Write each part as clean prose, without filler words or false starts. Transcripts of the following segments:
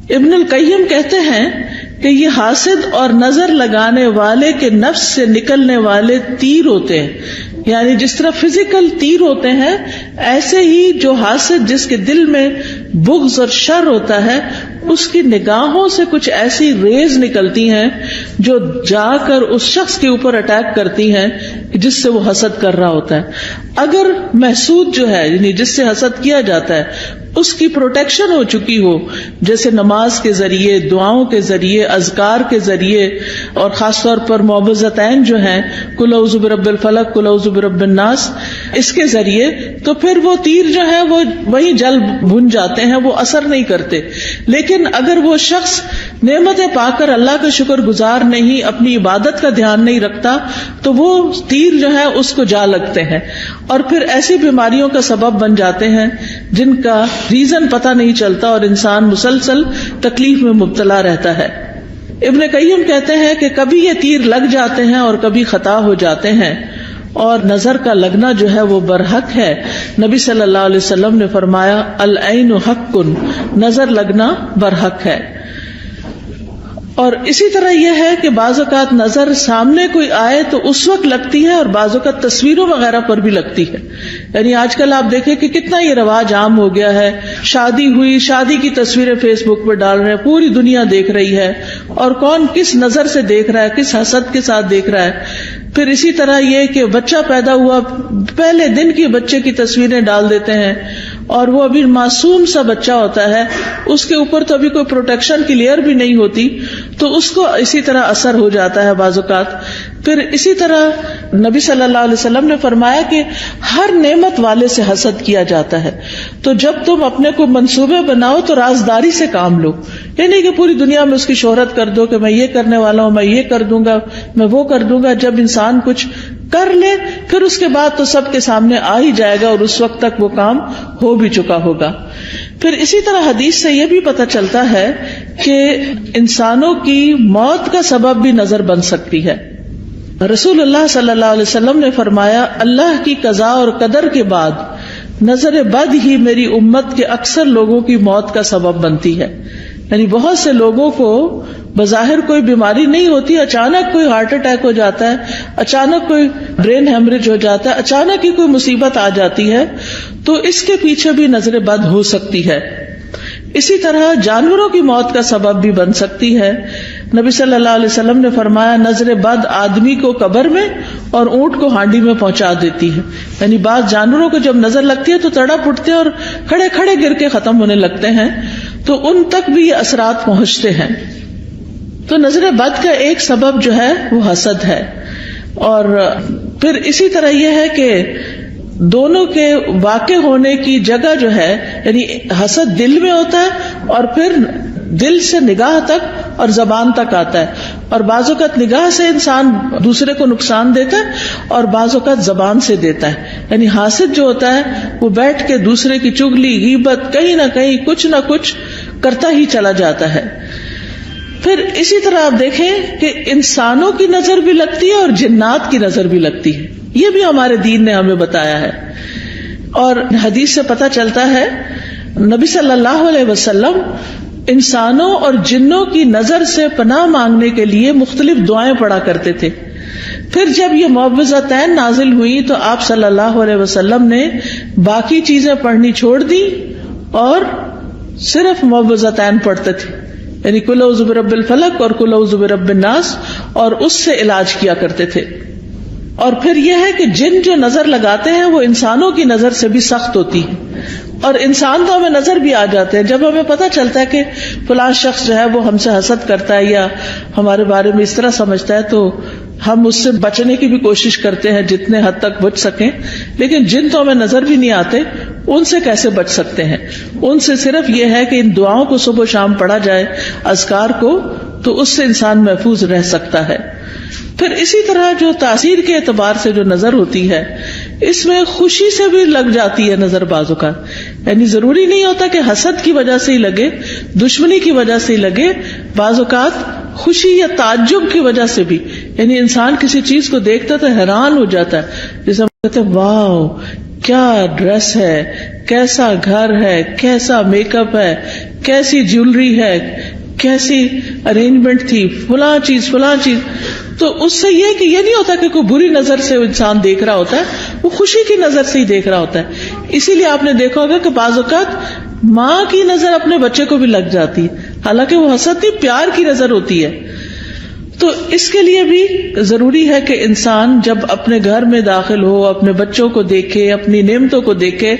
ابن القیم کہتے ہیں کہ یہ حاسد اور نظر لگانے والے کے نفس سے نکلنے والے تیر ہوتے ہیں، یعنی جس طرح فزیکل تیر ہوتے ہیں ایسے ہی جو حاسد جس کے دل میں بغض اور شر ہوتا ہے اس کی نگاہوں سے کچھ ایسی ریز نکلتی ہیں جو جا کر اس شخص کے اوپر اٹیک کرتی ہیں جس سے وہ حسد کر رہا ہوتا ہے۔ اگر محسود جو ہے یعنی جس سے حسد کیا جاتا ہے اس کی پروٹیکشن ہو چکی ہو، جیسے نماز کے ذریعے، دعاؤں کے ذریعے، اذکار کے ذریعے، اور خاص طور پر معوذتین جو ہیں قل اعوذ برب الفلق، قل اعوذ برب الناس، اس کے ذریعے، تو پھر وہ تیر جو ہیں وہ وہیں جل بھن جاتے ہیں، وہ اثر نہیں کرتے۔ لیکن اگر وہ شخص نعمتیں پا کر اللہ کا شکر گزار نہیں، اپنی عبادت کا دھیان نہیں رکھتا، تو وہ تیر جو ہے اس کو جا لگتے ہیں اور پھر ایسی بیماریوں کا سبب بن جاتے ہیں جن کا ریزن پتہ نہیں چلتا اور انسان مسلسل تکلیف میں مبتلا رہتا ہے۔ ابن قیم کہتے ہیں کہ کبھی یہ تیر لگ جاتے ہیں اور کبھی خطا ہو جاتے ہیں، اور نظر کا لگنا جو ہے وہ برحق ہے۔ نبی صلی اللہ علیہ وسلم نے فرمایا العین حق، نظر لگنا برحق ہے۔ اور اسی طرح یہ ہے کہ بعض اوقات نظر سامنے کوئی آئے تو اس وقت لگتی ہے اور بعض اوقات تصویروں وغیرہ پر بھی لگتی ہے۔ یعنی آج کل آپ دیکھیں کہ کتنا یہ رواج عام ہو گیا ہے، شادی ہوئی، شادی کی تصویریں فیس بک پہ ڈال رہے ہیں، پوری دنیا دیکھ رہی ہے، اور کون کس نظر سے دیکھ رہا ہے، کس حسد کے ساتھ دیکھ رہا ہے۔ پھر اسی طرح یہ کہ بچہ پیدا ہوا، پہلے دن کی بچے کی تصویریں ڈال دیتے ہیں، اور وہ ابھی معصوم سا بچہ ہوتا ہے، اس کے اوپر تو ابھی کوئی پروٹیکشن کی لیئر بھی نہیں ہوتی، تو اس کو اسی طرح اثر ہو جاتا ہے بعض اوقات۔ پھر اسی طرح نبی صلی اللہ علیہ وسلم نے فرمایا کہ ہر نعمت والے سے حسد کیا جاتا ہے، تو جب تم اپنے کو منصوبے بناؤ تو رازداری سے کام لو، یہ نہیں کہ پوری دنیا میں اس کی شہرت کر دو کہ میں یہ کرنے والا ہوں، میں یہ کر دوں گا، میں وہ کر دوں گا۔ جب انسان کچھ کر لے پھر اس کے بعد تو سب کے سامنے آ ہی جائے گا، اور اس وقت تک وہ کام ہو بھی چکا ہوگا۔ پھر اسی طرح حدیث سے یہ بھی پتہ چلتا ہے کہ انسانوں کی موت کا سبب بھی نظر بن سکتی ہے۔ رسول اللہ صلی اللہ علیہ وسلم نے فرمایا اللہ کی قضاء اور قدر کے بعد نظر بد ہی میری امت کے اکثر لوگوں کی موت کا سبب بنتی ہے۔ یعنی بہت سے لوگوں کو بظاہر کوئی بیماری نہیں ہوتی، اچانک کوئی ہارٹ اٹیک ہو جاتا ہے، اچانک کوئی برین ہیمریج ہو جاتا ہے، اچانک ہی کوئی مصیبت آ جاتی ہے، تو اس کے پیچھے بھی نظر بد ہو سکتی ہے۔ اسی طرح جانوروں کی موت کا سبب بھی بن سکتی ہے۔ نبی صلی اللہ علیہ وسلم نے فرمایا نظر بد آدمی کو قبر میں اور اونٹ کو ہانڈی میں پہنچا دیتی ہے۔ یعنی بعض جانوروں کو جب نظر لگتی ہے تو تڑپ اٹھتے ہیں اور کھڑے کھڑے گر کے ختم ہونے لگتے ہیں، تو ان تک بھی یہ اثرات پہنچتے ہیں۔ تو نظر بد کا ایک سبب جو ہے وہ حسد ہے۔ اور پھر اسی طرح یہ ہے کہ دونوں کے واقع ہونے کی جگہ جو ہے، یعنی حسد دل میں ہوتا ہے اور پھر دل سے نگاہ تک اور زبان تک آتا ہے، اور بعض اوقات نگاہ سے انسان دوسرے کو نقصان دیتا ہے اور بعض اوقات زبان سے دیتا ہے۔ یعنی حاسد جو ہوتا ہے وہ بیٹھ کے دوسرے کی چغلی، غیبت، کہیں نہ کہیں کچھ نہ کچھ کرتا ہی چلا جاتا ہے۔ پھر اسی طرح آپ دیکھیں کہ انسانوں کی نظر بھی لگتی ہے اور جنات کی نظر بھی لگتی ہے، یہ بھی ہمارے دین نے ہمیں بتایا ہے۔ اور حدیث سے پتہ چلتا ہے نبی صلی اللہ علیہ وسلم انسانوں اور جنوں کی نظر سے پناہ مانگنے کے لیے مختلف دعائیں پڑھا کرتے تھے۔ پھر جب یہ معوذتین نازل ہوئی تو آپ صلی اللہ علیہ وسلم نے باقی چیزیں پڑھنی چھوڑ دی اور صرف معوذتین پڑھتے تھے، یعنی قل اعوذ برب الفلق اور قل اعوذ برب الناس، اور اس سے علاج کیا کرتے تھے۔ اور پھر یہ ہے کہ جن جو نظر لگاتے ہیں وہ انسانوں کی نظر سے بھی سخت ہوتی ہے، اور انسان تو ہمیں نظر بھی آ جاتے ہیں جب ہمیں پتہ چلتا ہے کہ فلاں شخص جو ہے وہ ہم سے حسد کرتا ہے یا ہمارے بارے میں اس طرح سمجھتا ہے، تو ہم اس سے بچنے کی بھی کوشش کرتے ہیں جتنے حد تک بچ سکیں۔ لیکن جن تو ہمیں نظر بھی نہیں آتے، ان سے کیسے بچ سکتے ہیں؟ ان سے صرف یہ ہے کہ ان دعاؤں کو صبح و شام پڑھا جائے، اذکار کو، تو اس سے انسان محفوظ رہ سکتا ہے۔ پھر اسی طرح جو تاثیر کے اعتبار سے جو نظر ہوتی ہے، اس میں خوشی سے بھی لگ جاتی ہے نظر بعض اوقات، یعنی ضروری نہیں ہوتا کہ حسد کی وجہ سے ہی لگے، دشمنی کی وجہ سے ہی لگے، بعض اوقات خوشی یا تعجب کی وجہ سے بھی، یعنی انسان کسی چیز کو دیکھتا تو حیران ہو جاتا ہے، جیسے ہم کہتے ہیں واو کیا ڈریس ہے، کیسا گھر ہے، کیسا میک اپ ہے، کیسی جیولری ہے، کیسی ارینجمنٹ تھی، فلاں چیز فلاں چیز. تو اس سے یہ کہ یہ نہیں ہوتا کہ کوئی بری نظر سے انسان دیکھ رہا ہوتا ہے، وہ خوشی کی نظر سے ہی دیکھ رہا ہوتا ہے. اسی لیے آپ نے دیکھا ہوگا کہ بعض اوقات ماں کی نظر اپنے بچے کو بھی لگ جاتی ہے، حالانکہ وہ حسد نہیں، پیار کی نظر ہوتی ہے. تو اس کے لیے بھی ضروری ہے کہ انسان جب اپنے گھر میں داخل ہو، اپنے بچوں کو دیکھے، اپنی نعمتوں کو دیکھے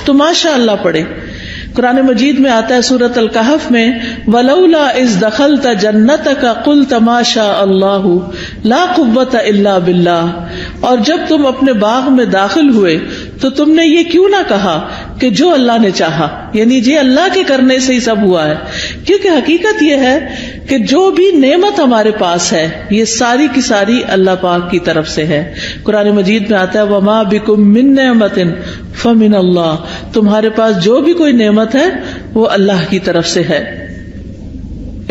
تو ماشاء اللہ پڑھے. قرآن مجید میں آتا ہے سورۃ الکہف میں وَلَوْلَا إِذْ دَخَلْتَ جَنَّتَكَ قُلْتَ مَا شَاءَ اللَّهُ لَا قُوَّةَ إِلَّا بِاللَّهِ. اور جب تم اپنے باغ میں داخل ہوئے تو تم نے یہ کیوں نہ کہا کہ جو اللہ نے چاہا، یعنی جی اللہ کے کرنے سے ہی سب ہوا ہے. کیونکہ حقیقت یہ ہے کہ جو بھی نعمت ہمارے پاس ہے یہ ساری کی ساری اللہ پاک کی طرف سے ہے. قرآن مجید میں آتا ہے وَمَا بِكُم مِّن نِّعْمَةٍ فَمِنَ اللَّهِ، تمہارے پاس جو بھی کوئی نعمت ہے وہ اللہ کی طرف سے ہے.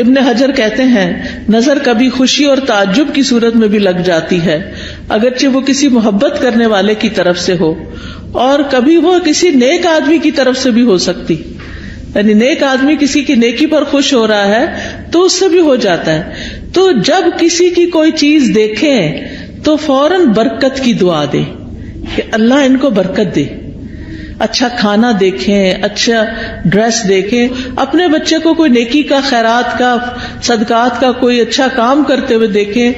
ابن حجر کہتے ہیں نظر کبھی خوشی اور تعجب کی صورت میں بھی لگ جاتی ہے، اگرچہ وہ کسی محبت کرنے والے کی طرف سے ہو، اور کبھی وہ کسی نیک آدمی کی طرف سے بھی ہو سکتی. یعنی نیک آدمی کسی کی نیکی پر خوش ہو رہا ہے تو اس سے بھی ہو جاتا ہے. تو جب کسی کی کوئی چیز دیکھیں تو فوراً برکت کی دعا دے کہ اللہ ان کو برکت دے. اچھا کھانا دیکھیں، اچھا ڈریس دیکھیں، اپنے بچے کو کوئی نیکی کا، خیرات کا، صدقات کا کوئی اچھا کام کرتے ہوئے دیکھیں.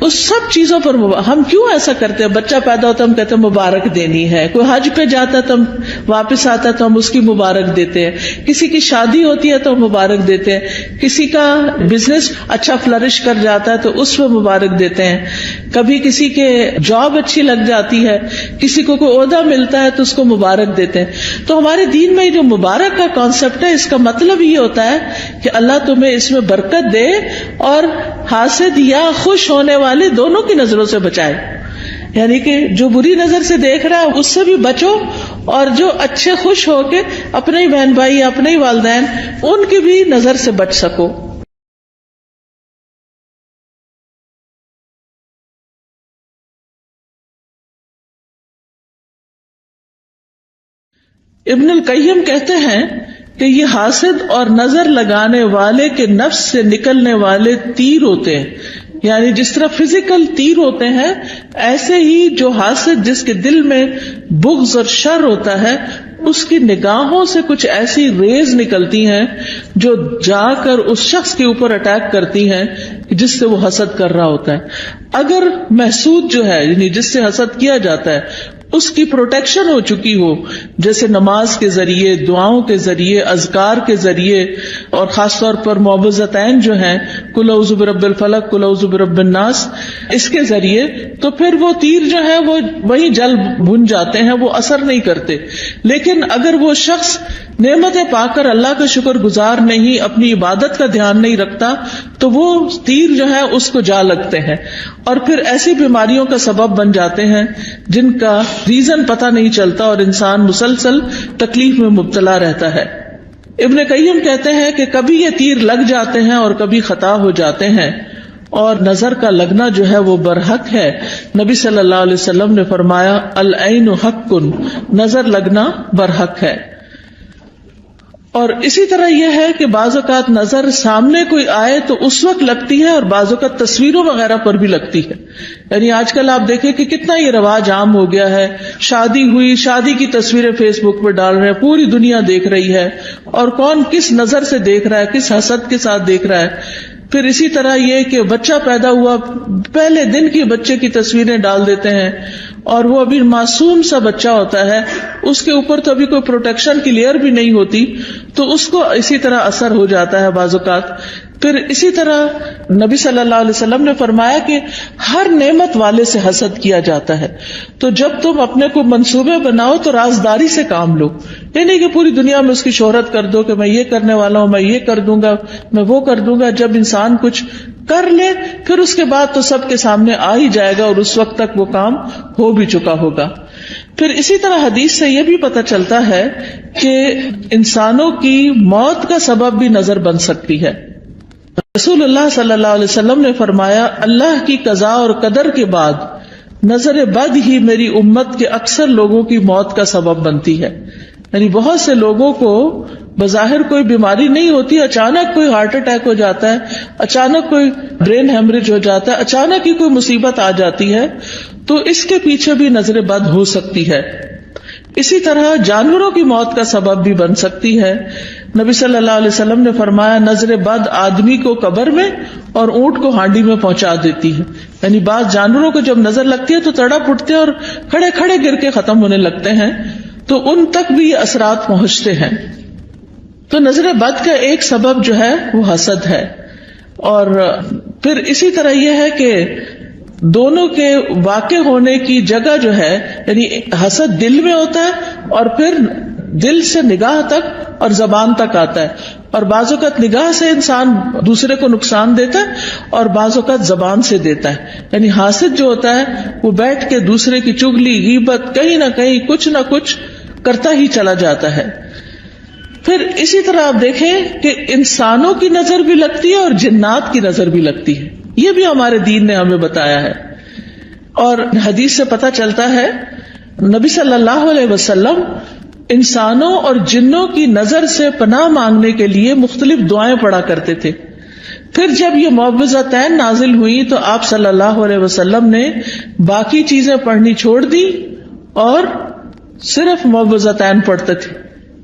اس سب چیزوں پر ہم کیوں ایسا کرتے ہیں؟ بچہ پیدا ہوتا ہے ہم کہتے ہیں مبارک دینی ہے، کوئی حج پہ جاتا ہے تو ہم واپس آتا ہے تو ہم اس کی مبارک دیتے ہیں، کسی کی شادی ہوتی ہے تو ہم مبارک دیتے ہیں، کسی کا بزنس اچھا فلرش کر جاتا ہے تو اس پہ مبارک دیتے ہیں، کبھی کسی کے جاب اچھی لگ جاتی ہے، کسی کو کوئی عہدہ ملتا ہے تو اس کو مبارک دیتے ہیں. تو ہمارے دین میں جو مبارک کا کانسیپٹ ہے اس کا مطلب یہ ہوتا ہے کہ اللہ تمہیں اس میں برکت دے اور حاسد یا خوش ہونے والے دونوں کی نظروں سے بچائے. یعنی کہ جو بری نظر سے دیکھ رہا ہے اس سے بھی بچو، اور جو اچھے خوش ہو کے اپنے ہی بہن بھائی، اپنے ہی والدین، ان کی بھی نظر سے بچ سکو. ابن القیم کہتے ہیں کہ یہ حاسد اور نظر لگانے والے کے نفس سے نکلنے والے تیر ہوتے ہیں. یعنی جس طرح فزیکل تیر ہوتے ہیں ایسے ہی جو حاسد جس کے دل میں بغض اور شر ہوتا ہے اس کی نگاہوں سے کچھ ایسی ریز نکلتی ہیں جو جا کر اس شخص کے اوپر اٹیک کرتی ہیں جس سے وہ حسد کر رہا ہوتا ہے. اگر محسود جو ہے یعنی جس سے حسد کیا جاتا ہے اس کی پروٹیکشن ہو چکی ہو، جیسے نماز کے ذریعے، دعاؤں کے ذریعے، اذکار کے ذریعے، اور خاص طور پر معوذتین جو ہیں قل اعوذ برب الفلق، قل اعوذ برب الناس، اس کے ذریعے، تو پھر وہ تیر جو ہے وہ وہیں جل بھن جاتے ہیں، وہ اثر نہیں کرتے. لیکن اگر وہ شخص نعمتیں پا کر اللہ کا شکر گزار نہیں، اپنی عبادت کا دھیان نہیں رکھتا تو وہ تیر جو ہے اس کو جا لگتے ہیں اور پھر ایسی بیماریوں کا سبب بن جاتے ہیں جن کا ریزن پتہ نہیں چلتا اور انسان مسلسل تکلیف میں مبتلا رہتا ہے. ابن قیم کہتے ہیں کہ کبھی یہ تیر لگ جاتے ہیں اور کبھی خطا ہو جاتے ہیں، اور نظر کا لگنا جو ہے وہ برحق ہے. نبی صلی اللہ علیہ وسلم نے فرمایا العین حق، نظر لگنا برحق ہے. اور اسی طرح یہ ہے کہ بعض اوقات نظر سامنے کوئی آئے تو اس وقت لگتی ہے اور بعض اوقات تصویروں وغیرہ پر بھی لگتی ہے. یعنی آج کل آپ دیکھیں کہ کتنا یہ رواج عام ہو گیا ہے، شادی ہوئی، شادی کی تصویریں فیس بک پہ ڈال رہے ہیں، پوری دنیا دیکھ رہی ہے، اور کون کس نظر سے دیکھ رہا ہے، کس حسد کے ساتھ دیکھ رہا ہے. پھر اسی طرح یہ کہ بچہ پیدا ہوا پہلے دن کی بچے کی تصویریں ڈال دیتے ہیں، اور وہ ابھی معصوم سا بچہ ہوتا ہے، اس کے اوپر تو ابھی کوئی پروٹیکشن کی لیئر بھی نہیں ہوتی، تو اس کو اسی طرح اثر ہو جاتا ہے بعض اوقات. پھر اسی طرح نبی صلی اللہ علیہ وسلم نے فرمایا کہ ہر نعمت والے سے حسد کیا جاتا ہے. تو جب تم اپنے کو منصوبے بناؤ تو رازداری سے کام لو، یہ نہیں کہ پوری دنیا میں اس کی شہرت کر دو کہ میں یہ کرنے والا ہوں، میں یہ کر دوں گا، میں وہ کر دوں گا. جب انسان کچھ کر لے پھر اس کے بعد تو سب کے سامنے آ ہی جائے گا اور اس وقت تک وہ کام ہو بھی چکا ہوگا. پھر اسی طرح حدیث سے یہ بھی پتہ چلتا ہے کہ انسانوں کی موت کا سبب بھی نظر بن سکتی ہے. رسول اللہ صلی اللہ علیہ وسلم نے فرمایا اللہ کی قضاء اور قدر کے بعد نظر بد ہی میری امت کے اکثر لوگوں کی موت کا سبب بنتی ہے. یعنی بہت سے لوگوں کو بظاہر کوئی بیماری نہیں ہوتی، اچانک کوئی ہارٹ اٹیک ہو جاتا ہے، اچانک کوئی برین ہیمریج ہو جاتا ہے، اچانک ہی کوئی مصیبت آ جاتی ہے، تو اس کے پیچھے بھی نظر بد ہو سکتی ہے. اسی طرح جانوروں کی موت کا سبب بھی بن سکتی ہے. نبی صلی اللہ علیہ وسلم نے فرمایا نظر بد آدمی کو قبر میں اور اونٹ کو ہانڈی میں پہنچا دیتی ہے. یعنی بعض جانوروں کو جب نظر لگتی ہے تو تڑپ اٹھتے ہیں اور کھڑے کھڑے گر کے ختم ہونے لگتے ہیں، تو ان تک بھی یہ اثرات پہنچتے ہیں. تو نظر بد کا ایک سبب جو ہے وہ حسد ہے. اور پھر اسی طرح یہ ہے کہ دونوں کے واقع ہونے کی جگہ جو ہے، یعنی حسد دل میں ہوتا ہے اور پھر دل سے نگاہ تک اور زبان تک آتا ہے. اور بعض اوقات نگاہ سے انسان دوسرے کو نقصان دیتا ہے اور بعض اوقات زبان سے دیتا ہے. یعنی حاسد جو ہوتا ہے وہ بیٹھ کے دوسرے کی چگلی غیبت کہیں نہ کہیں کچھ نہ کچھ کرتا ہی چلا جاتا ہے. پھر اسی طرح آپ دیکھیں کہ انسانوں کی نظر بھی لگتی ہے اور جنات کی نظر بھی لگتی ہے. یہ بھی ہمارے دین نے ہمیں بتایا ہے. اور حدیث سے پتہ چلتا ہے نبی صلی اللہ علیہ وسلم انسانوں اور جنوں کی نظر سے پناہ مانگنے کے لیے مختلف دعائیں پڑھا کرتے تھے. پھر جب یہ معوذتین نازل ہوئی تو آپ صلی اللہ علیہ وسلم نے باقی چیزیں پڑھنی چھوڑ دی اور صرف معوذتین پڑھتے تھے،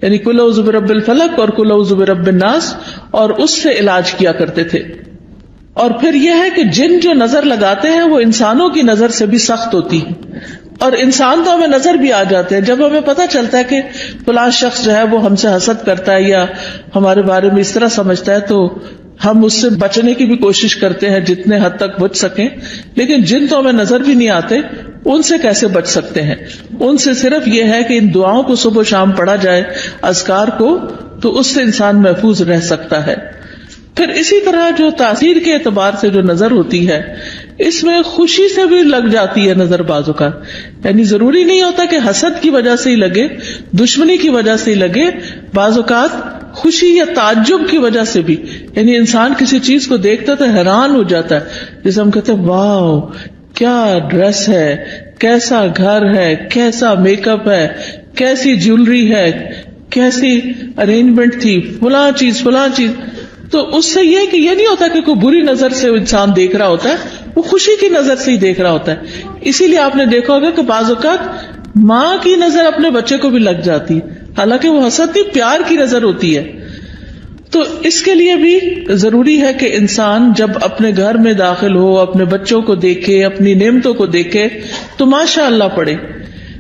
یعنی قل اعوذ برب الفلق اور قل اعوذ برب الناس، اور اس سے علاج کیا کرتے تھے. اور پھر یہ ہے کہ جن جو نظر لگاتے ہیں وہ انسانوں کی نظر سے بھی سخت ہوتی ہے. اور انسان تو ہمیں نظر بھی آ جاتے ہیں جب ہمیں پتہ چلتا ہے کہ فلاں شخص جو ہے وہ ہم سے حسد کرتا ہے یا ہمارے بارے میں اس طرح سمجھتا ہے، تو ہم اس سے بچنے کی بھی کوشش کرتے ہیں جتنے حد تک بچ سکیں. لیکن جن تو ہمیں نظر بھی نہیں آتے، ان سے کیسے بچ سکتے ہیں؟ ان سے صرف یہ ہے کہ ان دعاؤں کو صبح و شام پڑھا جائے، اذکار کو، تو اس سے انسان محفوظ رہ سکتا ہے. پھر اسی طرح جو تاثیر کے اعتبار سے جو نظر ہوتی ہے، اس میں خوشی سے بھی لگ جاتی ہے نظر بازوں کا. یعنی ضروری نہیں ہوتا کہ حسد کی وجہ سے ہی لگے، دشمنی کی وجہ سے ہی لگے، بعض اوقات خوشی یا تعجب کی وجہ سے بھی. یعنی انسان کسی چیز کو دیکھتا تو حیران ہو جاتا ہے، جیسے ہم کہتے ہیں واو کیا ڈریس ہے، کیسا گھر ہے، کیسا میک اپ ہے، کیسی جیولری ہے، کیسی ارینجمنٹ تھی، فلاں چیز. تو اس سے یہ کہ یہ نہیں ہوتا کہ کوئی بری نظر سے انسان دیکھ رہا ہوتا ہے، وہ خوشی کی نظر سے ہی دیکھ رہا ہوتا ہے. اسی لیے آپ نے دیکھا ہوگا کہ بعض اوقات ماں کی نظر اپنے بچے کو بھی لگ جاتی ہے، حالانکہ وہ حسد نہیں، پیار کی نظر ہوتی ہے. تو اس کے لیے بھی ضروری ہے کہ انسان جب اپنے گھر میں داخل ہو، اپنے بچوں کو دیکھے، اپنی نعمتوں کو دیکھے تو ماشاء اللہ پڑھے.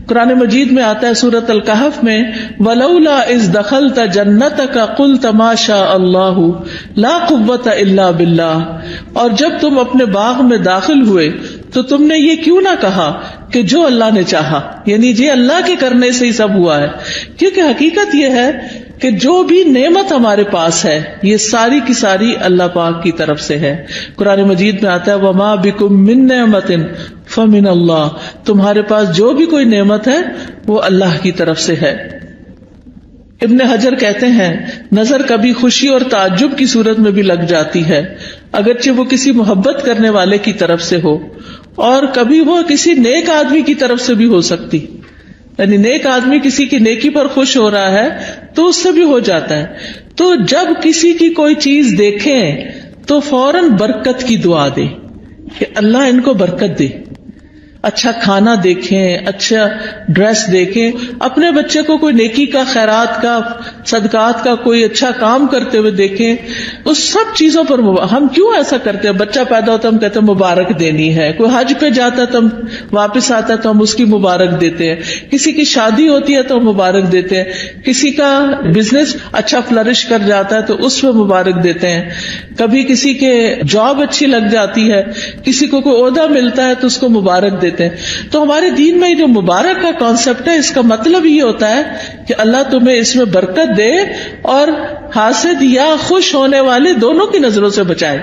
قرآن مجید میں آتا ہے سورۃ الکہف میں وَلَوْلَا إِذْ دَخَلْتَ جَنَّتَكَ قُلْتَ مَا شَاءَ اللَّهُ لَا قُوَّةَ إِلَّا بِاللَّهِ، اور جب تم اپنے باغ میں داخل ہوئے تو تم نے یہ کیوں نہ کہا کہ جو اللہ نے چاہا، یعنی جی اللہ کے کرنے سے ہی سب ہوا ہے. کیونکہ حقیقت یہ ہے کہ جو بھی نعمت ہمارے پاس ہے یہ ساری کی ساری اللہ پاک کی طرف سے ہے. قرآن مجید میں آتا ہے وَمَا بِكُم مِّن نِّعْمَةٍ فَمِنَ اللَّهِ، تمہارے پاس جو بھی کوئی نعمت ہے وہ اللہ کی طرف سے ہے. ابن حجر کہتے ہیں نظر کبھی خوشی اور تعجب کی صورت میں بھی لگ جاتی ہے، اگرچہ وہ کسی محبت کرنے والے کی طرف سے ہو، اور کبھی وہ کسی نیک آدمی کی طرف سے بھی ہو سکتی. یعنی نیک آدمی کسی کی نیکی پر خوش ہو رہا ہے تو اس سے بھی ہو جاتا ہے. تو جب کسی کی کوئی چیز دیکھیں تو فوراً برکت کی دعا دے کہ اللہ ان کو برکت دے. اچھا کھانا دیکھیں، اچھا ڈریس دیکھیں، اپنے بچے کو کوئی نیکی کا، خیرات کا، صدقات کا کوئی اچھا کام کرتے ہوئے دیکھیں. اس سب چیزوں پر ہم کیوں ایسا کرتے ہیں؟ بچہ پیدا ہوتا ہے ہم کہتے ہیں مبارک دینی ہے، کوئی حج پہ جاتا ہے تو ہم واپس آتا ہے تو ہم اس کی مبارک دیتے ہیں، کسی کی شادی ہوتی ہے تو ہم مبارک دیتے ہیں، کسی کا بزنس اچھا فلرش کر جاتا ہے تو اس پہ مبارک دیتے ہیں، کبھی کسی کے جاب اچھی لگ جاتی ہے، کسی کو کوئی عہدہ ملتا ہے تو اس کو مبارک دیتے ہیں. تو ہمارے دین میں جو مبارک کا کانسیپٹ ہے اس کا مطلب یہ ہوتا ہے کہ اللہ تمہیں اس میں برکت دے اور حاسد یا خوش ہونے والے دونوں کی نظروں سے بچائے.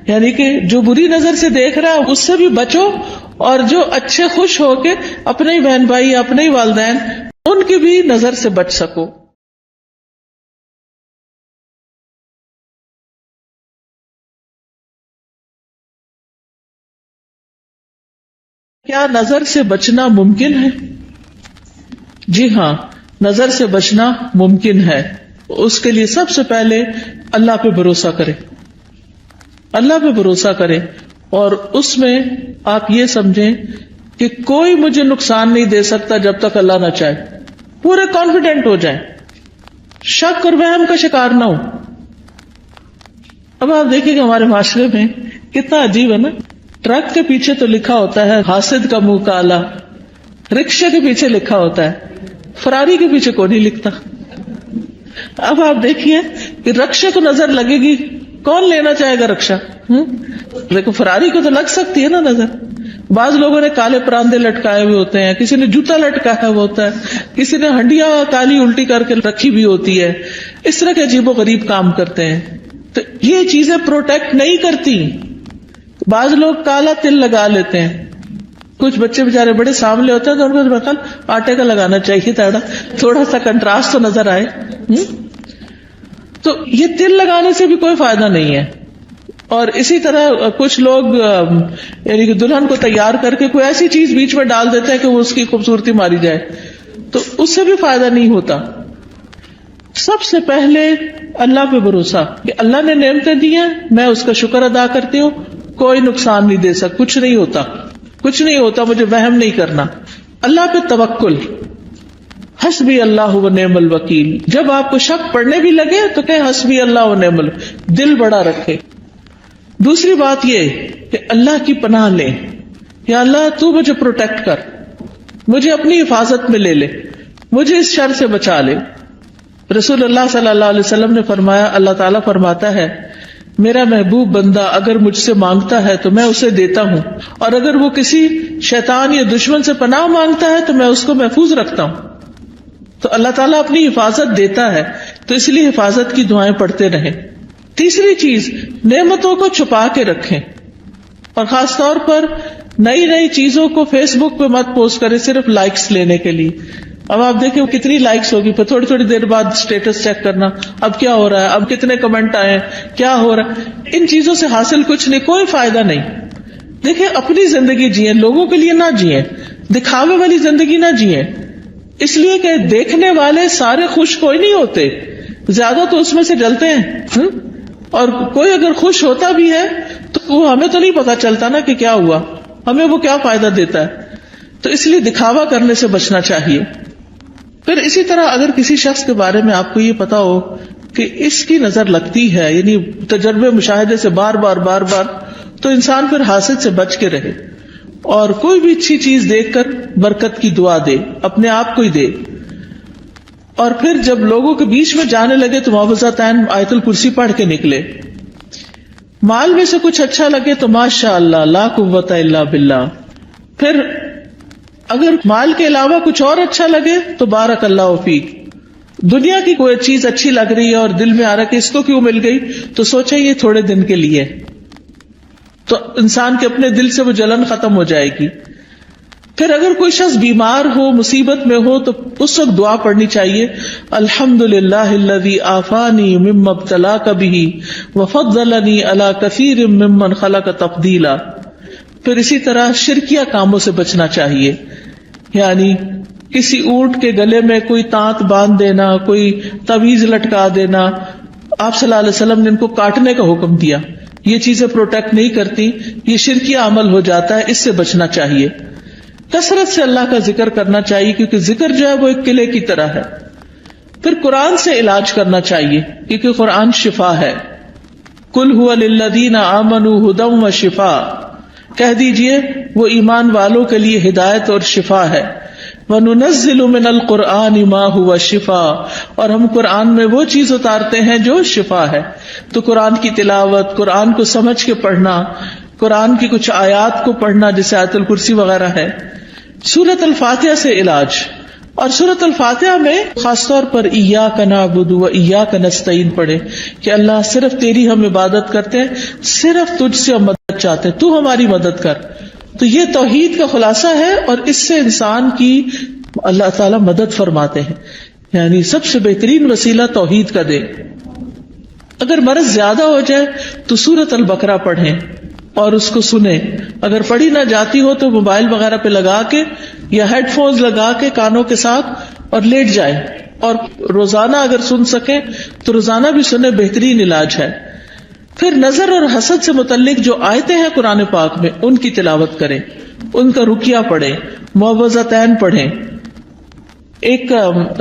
یعنی کہ جو بری نظر سے دیکھ رہا ہے اس سے بھی بچو، اور جو اچھے خوش ہو کے اپنے ہی بہن بھائی، اپنے ہی والدین، ان کی بھی نظر سے بچ سکو. کیا نظر سے بچنا ممکن ہے؟ جی ہاں، نظر سے بچنا ممکن ہے. اس کے لیے سب سے پہلے اللہ پہ بھروسہ کرے، اللہ پہ بھروسہ کرے، اور اس میں آپ یہ سمجھیں کہ کوئی مجھے نقصان نہیں دے سکتا جب تک اللہ نہ چاہے. پورے کانفیڈنٹ ہو جائیں، شک اور وہم کا شکار نہ ہو. اب آپ دیکھیں کہ ہمارے معاشرے میں کتنا عجیب ہے نا، ٹرک کے پیچھے تو لکھا ہوتا ہے حاسد کا منہ کالا، رکشے کے پیچھے لکھا ہوتا ہے، فراری کے پیچھے کوئی نہیں لکھتا. اب آپ دیکھیے کہ رکشے کو نظر لگے گی، کون لینا چاہے گا رکشا؟ لیکن فراری کو تو لگ سکتی ہے نا نظر. بعض لوگوں نے کالے پراندے لٹکائے ہوئے ہوتے ہیں، کسی نے جوتا لٹکایا ہوا ہوتا ہے، کسی نے ہنڈیا کالی الٹی کر کے رکھی بھی ہوتی ہے. اس طرح کے عجیب و غریب کام کرتے ہیں. تو یہ چیزیں پروٹیکٹ نہیں کرتی. بعض لوگ کالا تل لگا لیتے ہیں، کچھ بچے بےچارے بڑے سامنے ہوتے ہیں تو ان کو آٹے کا لگانا چاہیے تھوڑا سا کنٹراسٹ تو نظر آئے. تو یہ تل لگانے سے بھی کوئی فائدہ نہیں ہے. اور اسی طرح کچھ لوگ یعنی کہ دلہن کو تیار کر کے کوئی ایسی چیز بیچ میں ڈال دیتے ہیں کہ وہ اس کی خوبصورتی ماری جائے، تو اس سے بھی فائدہ نہیں ہوتا. سب سے پہلے اللہ پہ بھروسہ کہ اللہ نے نعمتیں دی ہیں، میں اس کا شکر ادا کرتی ہوں، کوئی نقصان نہیں دے سکتا، کچھ نہیں ہوتا، کچھ نہیں ہوتا، مجھے وہم نہیں کرنا. اللہ پہ توکل، حسبی اللہ و نعم الوکیل. جب آپ کو شک پڑنے بھی لگے تو کہیں حسبی اللہ و نعم الوکیل، دل بڑا رکھے. دوسری بات یہ کہ اللہ کی پناہ لیں، یا اللہ تو مجھے پروٹیکٹ کر، مجھے اپنی حفاظت میں لے لے، مجھے اس شر سے بچا لے. رسول اللہ صلی اللہ علیہ وسلم نے فرمایا، اللہ تعالیٰ فرماتا ہے میرا محبوب بندہ اگر مجھ سے مانگتا ہے تو میں اسے دیتا ہوں، اور اگر وہ کسی شیطان یا دشمن سے پناہ مانگتا ہے تو میں اس کو محفوظ رکھتا ہوں. تو اللہ تعالیٰ اپنی حفاظت دیتا ہے، تو اس لیے حفاظت کی دعائیں پڑھتے رہیں. تیسری چیز، نعمتوں کو چھپا کے رکھیں، اور خاص طور پر نئی نئی چیزوں کو فیس بک پہ مت پوسٹ کریں صرف لائکس لینے کے لیے. اب آپ دیکھیں کتنی لائکس ہوگی، پھر تھوڑی تھوڑی دیر بعد اسٹیٹس چیک کرنا، اب کیا ہو رہا ہے، اب کتنے کمنٹ آئے، کیا ہو رہا ہے. ان چیزوں سے حاصل کچھ نہیں، کوئی فائدہ نہیں. دیکھیں اپنی زندگی جئیں، لوگوں کے لیے نہ جئیں، دکھاوے والی زندگی نہ جئیں. اس لیے کہ دیکھنے والے سارے خوش کوئی نہیں ہوتے، زیادہ تو اس میں سے جلتے ہیں. اور کوئی اگر خوش ہوتا بھی ہے تو وہ ہمیں تو نہیں پتا چلتا نا کہ کیا ہوا، ہمیں وہ کیا فائدہ دیتا ہے. تو اس لیے دکھاوا کرنے سے بچنا چاہیے. پھر اسی طرح اگر کسی شخص کے بارے میں آپ کو یہ پتا ہو کہ اس کی نظر لگتی ہے، یعنی تجربے مشاہدے سے بار بار تو انسان پھر حاسد سے بچ کے رہے، اور کوئی بھی اچھی چیز دیکھ کر برکت کی دعا دے، اپنے آپ کو ہی دے. اور پھر جب لوگوں کے بیچ میں جانے لگے تو معوذتین آیت الکرسی پڑھ کے نکلے. مال میں سے کچھ اچھا لگے تو ماشاء اللہ لا قوت الا باللہ. پھر اگر مال کے علاوہ کچھ اور اچھا لگے تو بارک اللہ فیک. دنیا کی کوئی چیز اچھی لگ رہی ہے اور دل میں آ رہا ہے کہ اس کو کیوں مل گئی، تو سوچے یہ تھوڑے دن کے لیے، تو انسان کے اپنے دل سے وہ جلن ختم ہو جائے گی. پھر اگر کوئی شخص بیمار ہو، مصیبت میں ہو، تو اس وقت دعا پڑھنی چاہیے، الحمدللہ الذی عافانی مما ابتلاک بہ وفضلنی علی کثیر ممن خلق تفضیلا. پھر اسی طرح شرکیہ کاموں سے بچنا چاہیے، یعنی کسی اونٹ کے گلے میں کوئی تانت باندھ دینا، کوئی تعویذ لٹکا دینا. آپ صلی اللہ علیہ وسلم نے ان کو کاٹنے کا حکم دیا. یہ چیزیں پروٹیکٹ نہیں کرتی، یہ شرکیہ عمل ہو جاتا ہے، اس سے بچنا چاہیے. کثرت سے اللہ کا ذکر کرنا چاہیے، کیونکہ ذکر جو ہے وہ ایک قلعے کی طرح ہے. پھر قرآن سے علاج کرنا چاہیے، کیونکہ قرآن شفا ہے. قل ھو للذین آمنوا ھدی و شفا، کہہ دیجئے وہ ایمان والوں کے لیے ہدایت اور شفا ہے. وَنُنَزِّلُ مِنَ الْقُرْآنِ مَا هُوَ شِفَاءٌ، اور ہم قرآن میں وہ چیز اتارتے ہیں جو شفا ہے. تو قرآن کی تلاوت، قرآن کو سمجھ کے پڑھنا، قرآن کی کچھ آیات کو پڑھنا جیسے آیت الکرسی وغیرہ ہے. سورۃ الفاتحہ سے علاج، اور سورۃ الفاتحہ میں خاص طور پر ایاک نعبد و ایاک نستعین پڑھے کہ اللہ صرف تیری ہم عبادت کرتے ہیں، صرف تجھ سے ہم مدد چاہتے ہیں، تو ہماری مدد کر. تو یہ توحید کا خلاصہ ہے، اور اس سے انسان کی اللہ تعالی مدد فرماتے ہیں. یعنی سب سے بہترین وسیلہ توحید کا دے. اگر مرض زیادہ ہو جائے تو سورۃ البقرہ پڑھیں، اور اس کو سنیں. اگر پڑھی نہ جاتی ہو تو موبائل وغیرہ پہ لگا کے یا ہیڈ فونز لگا کے کانوں کے ساتھ اور لیٹ جائے, اور روزانہ اگر سن سکیں تو روزانہ بھی سنیں, بہترین علاج ہے. پھر نظر اور حسد سے متعلق جو آیتیں ہیں قرآن پاک میں ان کی تلاوت کریں, ان کا رقیہ پڑھیں, معوذتین پڑھیں. ایک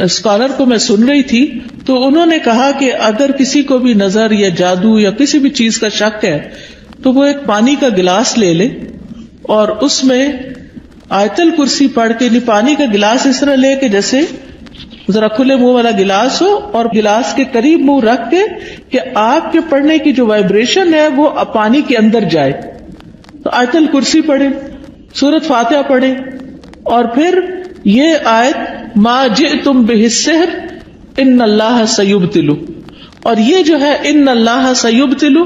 اسکالر کو میں سن رہی تھی تو انہوں نے کہا کہ اگر کسی کو بھی نظر یا جادو یا کسی بھی چیز کا شک ہے تو وہ ایک پانی کا گلاس لے لے اور اس میں آیت الکرسی پڑھ کے, پانی کا گلاس اس طرح لے کے جیسے ذرا کھلے منہ والا گلاس ہو, اور گلاس کے قریب منہ رکھ کے کہ آپ کے پڑھنے کی جو وائبریشن ہے وہ پانی کے اندر جائے. تو آیت الکرسی پڑھیں, سورۃ فاتحہ پڑھیں, اور پھر یہ آیت ما جئتم بہ السحر ان اللہ سیبطل, اور یہ جو ہے ان اللہ سیبطل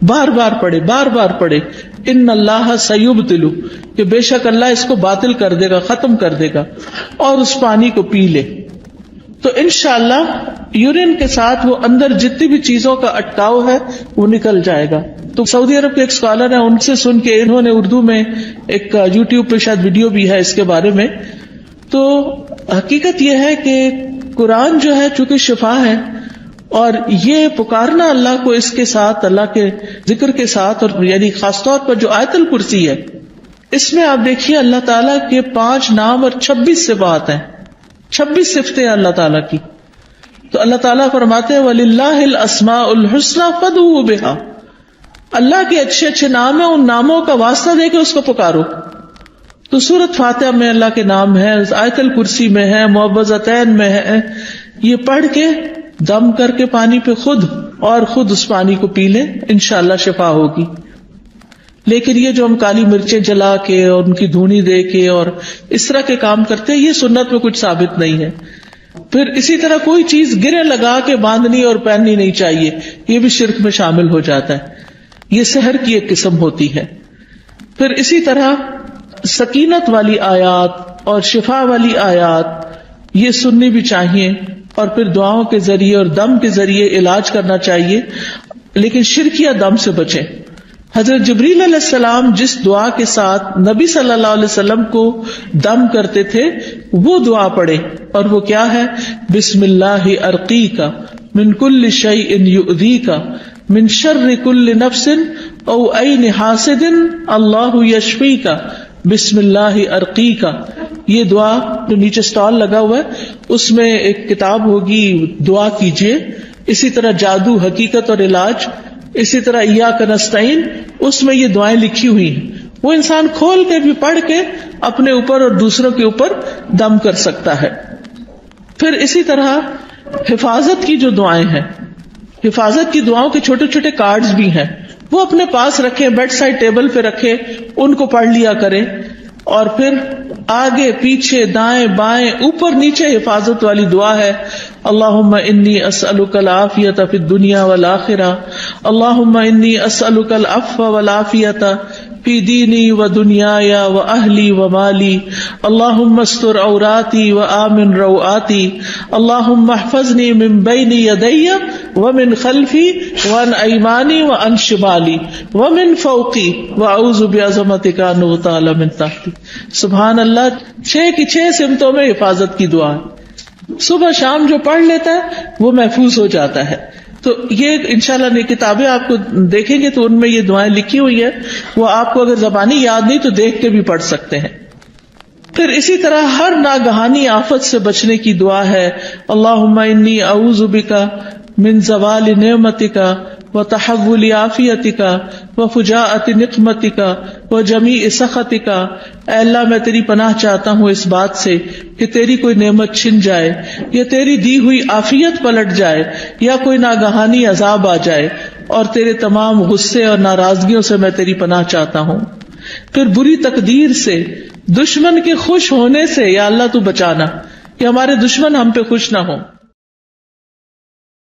بار بار پڑھے, بار بار پڑھے, ان اللہ سیبطل, کہ بے شک اللہ اس کو باطل کر دے گا, ختم کر دے گا, اور اس پانی کو پی لے. تو انشاءاللہ یورین کے ساتھ وہ اندر جتنی بھی چیزوں کا اٹکاؤ ہے وہ نکل جائے گا. تو سعودی عرب کے ایک اسکالر ہیں, ان سے سن کے انہوں نے اردو میں ایک یوٹیوب پہ شاید ویڈیو بھی ہے اس کے بارے میں. تو حقیقت یہ ہے کہ قرآن جو ہے چونکہ شفا ہے, اور یہ پکارنا اللہ کو اس کے ساتھ, اللہ کے ذکر کے ساتھ, اور یعنی خاص طور پر جو آیت الکرسی ہے اس میں آپ دیکھیے اللہ تعالیٰ کے 5 نام اور 26 صفات ہیں, 26 صفتیں اللہ تعالیٰ کی. تو اللہ تعالیٰ فرماتے ہیں وَلِلَّهِ الْأَسْمَاءُ الْحُسْنَى فَادْعُوهُ بِهَا, اللہ کے اچھے اچھے نام ہیں, ان ناموں کا واسطہ دے کے اس کو پکارو. تو سورۃ فاتحہ میں اللہ کے نام ہے, آیت الکرسی میں ہے, معوذتین میں ہے. یہ پڑھ کے دم کر کے پانی پہ خود اس پانی کو پی لیں, انشاءاللہ شفا ہوگی. لیکن یہ جو ہم کالی مرچیں جلا کے اور ان کی دھونی دے کے اور اس طرح کے کام کرتے ہیں, یہ سنت میں کچھ ثابت نہیں ہے. پھر اسی طرح کوئی چیز گرے لگا کے باندھنی اور پہننی نہیں چاہیے, یہ بھی شرک میں شامل ہو جاتا ہے. یہ سحر کی ایک قسم ہوتی ہے. پھر اسی طرح سکینت والی آیات اور شفا والی آیات یہ سننی بھی چاہیے, اور پھر دعاؤں کے ذریعے اور دم کے ذریعے علاج کرنا چاہیے, لیکن شرکیہ دم سے بچیں. حضرت جبریل علیہ السلام جس دعا کے ساتھ نبی صلی اللہ علیہ وسلم کو دم کرتے تھے وہ دعا پڑھے, اور وہ کیا ہے, بسم اللہ ارقیک من کل شیء یؤذیک من شر کل نفس او عین حاسد اللہ یشفیک بسم اللہ ارقیک. یہ دعا جو نیچے سٹال لگا ہوا ہے اس میں ایک کتاب ہوگی, دعا کیجیے. اسی طرح جادو, حقیقت اور علاج, اسی طرح ایاک نستعین, اس میں یہ دعائیں لکھی ہوئی ہیں. وہ انسان کھول کے بھی پڑھ کے اپنے اوپر اور دوسروں کے اوپر دم کر سکتا ہے. پھر اسی طرح حفاظت کی جو دعائیں ہیں, حفاظت کی دعاؤں کے چھوٹے چھوٹے کارڈز بھی ہیں, وہ اپنے پاس رکھیں, بیڈ سائڈ ٹیبل پہ رکھیں, ان کو پڑھ لیا کریں. اور پھر آگے پیچھے دائیں بائیں اوپر نیچے حفاظت والی دعا ہے, اللہم انی اسألک العافیۃ فی الدنیا والآخرہ, اللہم انی اسألک العفو والعافیۃ فی دینی و دنیای و اہلی و مالی, اللہم استر عوراتی و آمن روآتی, اللہم احفظنی من بین یدی ومن خلفی وعن ایمانی وعن شمالی ومن فوقی واعوذ بعظمتک ان اغتال من تحتی. سبحان اللہ, 6 کی 6 سمتوں میں حفاظت کی دعا ہے. صبح شام جو پڑھ لیتا ہے وہ محفوظ ہو جاتا ہے. تو یہ انشاءاللہ نئی کتابیں آپ کو دیکھیں گے تو ان میں یہ دعائیں لکھی ہوئی ہیں, وہ آپ کو اگر زبانی یاد نہیں تو دیکھ کے بھی پڑھ سکتے ہیں. پھر اسی طرح ہر ناگہانی آفت سے بچنے کی دعا ہے, اللہم انی اعوذ بک من زوال نعمتک وتحول عافیتک وفجاءۃ نقمتک وجمیع سخطک. اے اللہ میں تیری پناہ چاہتا ہوں اس بات سے کہ تیری کوئی نعمت چھن جائے, یا تیری دی ہوئی عافیت پلٹ جائے, یا کوئی ناگہانی عذاب آ جائے, اور تیرے تمام غصے اور ناراضگیوں سے میں تیری پناہ چاہتا ہوں. پھر بری تقدیر سے, دشمن کے خوش ہونے سے یا اللہ تو بچانا کہ ہمارے دشمن ہم پہ خوش نہ ہوں.